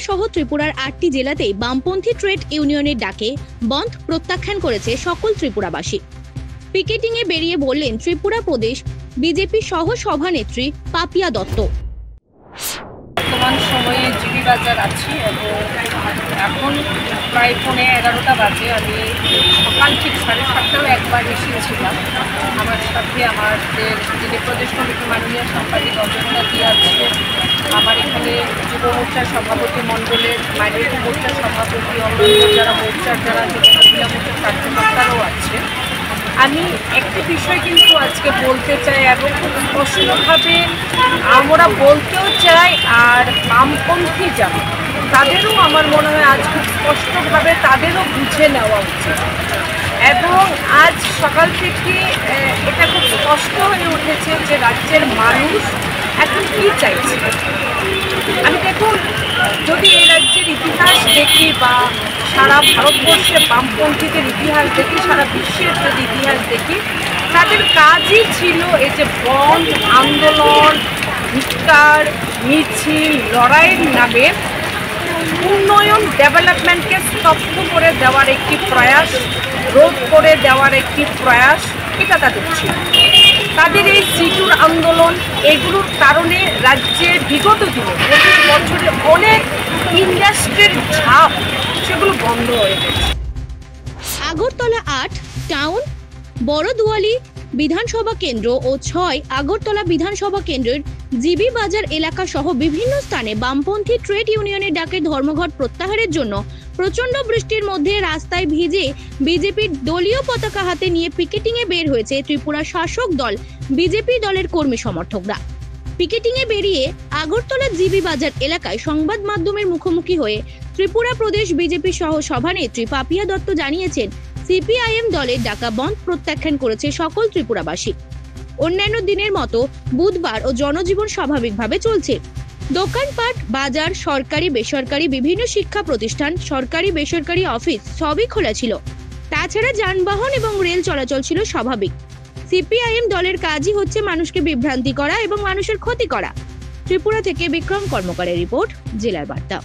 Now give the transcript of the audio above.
সহ ত্রিপুরার 8টি জেলাতেই বামপন্থী ট্রেড ইউনিয়নের ডাকে বন্ধ প্রত্যাখ্যান করেছে সকল ত্রিপুরাবাসী। পিকেটিংয়ে বেরিয়ে বললেন ত্রিপুরা প্রদেশ বিজেপি সহ সভানেত্রী পাপিয়া দত্ত। বর্তমান সময়ে জিবি বাজার আছি এবং এখন প্রায় 11:15 বাজে। আমি সকাল ঠিক 7:30টাও একবার এসেছিলাম। আমার সাথে আমাদের যিনি প্রদেশ কমিটির মাননীয় সাংবাদিক অজন্তাদি আছে, আমার এখানে যুব মোর্চার সভাপতি মণ্ডলের, মাইনরিটি মোর্চার সভাপতি, অন্যান্য যারা মোর্চার যারা মহিলা মোর্চার কার্যকর্তারাও আছে। আমি একটি বিষয় কিন্তু আজকে বলতে চাই এবং খুব স্পষ্টভাবে আমরা বলতেও চাই, আর বামপন্থী যারা তাদেরও আমার মনে হয় আজ খুব স্পষ্টভাবে তাদেরও বুঝে নেওয়া উচিত। এবং আজ সকাল থেকে এটা খুব স্পষ্ট হয়ে উঠেছে যে রাজ্যের মানুষ এখন কী চাইছে। আমি দেখুন, যদি এই রাজ্যের ইতিহাস দেখি বা সারা ভারতবর্ষে বামপন্থীদের ইতিহাস দেখি, সারা বিশ্বের যদি ইতিহাস দেখি, তাদের কাজই ছিল এই যে বন্ধ, আন্দোলন, ধিক্কার, মিছিল, লড়াইয়ের নামে উন্নয়ন, ডেভেলপমেন্টকে স্তব্ধ করে দেওয়ার একটি প্রয়াস, রোধ করে দেওয়ার একটি প্রয়াস, এটা তাদের ছিল। তাদের এই সিটুর আন্দোলন, এগুলোর কারণে রাজ্যে বিগত দিনে প্রতি বছরে অনেক ইন্ডাস্ট্রির ঝাপ সেগুলো বন্ধ হয়ে গেছে। আগরতলা 8 টাউন, বড়দুয়ালি বিধানসভা কেন্দ্র ও 6 আগরতলা বিধানসভা কেন্দ্রের জিবি বাজার এলাকা সহ বিভিন্ন স্থানে বামপন্থী ট্রেড ইউনিয়নের ডাকে ধর্মঘট প্রত্যাহারের জন্য প্রচন্ড বৃষ্টির মধ্যে রাস্তায় ভিজে বিজেপির দলীয় পতাকা হাতে নিয়ে পিকেটিংয়ে বের হয়েছে ত্রিপুরা শাসক দল বিজেপি দলের কর্মী সমর্থকরা। পিকেটিংয়ে বেরিয়ে আগরতলা জিবি বাজার এলাকায় সংবাদ মাধ্যমের মুখোমুখি হয়ে ত্রিপুরা প্রদেশ বিজেপি সহ সভানেত্রী পাপিয়া দত্ত জানিয়েছেন সিপিআইএম দলের ডাকা বন্ধ প্রত্যাখ্যান করেছে সকল ত্রিপুরাবাসী। অন্যান্য দিনের মতো বুধবার ও জনজীবন স্বাভাবিকভাবে চলছে। দোকানপাট, বাজার, সরকারি বেসরকারি বিভিন্ন শিক্ষা প্রতিষ্ঠান, সরকারি বেসরকারি অফিস সবই খোলা ছিল। তাছাড়া যানবাহন এবং রেল চলাচল ছিল স্বাভাবিক। সিপিআইএম দলের কাজই হচ্ছে মানুষকে বিভ্রান্তি করা এবং মানুষের ক্ষতি করা। ত্রিপুরা থেকে বিক্রম কর্মকারের রিপোর্ট, জেলার বার্তা।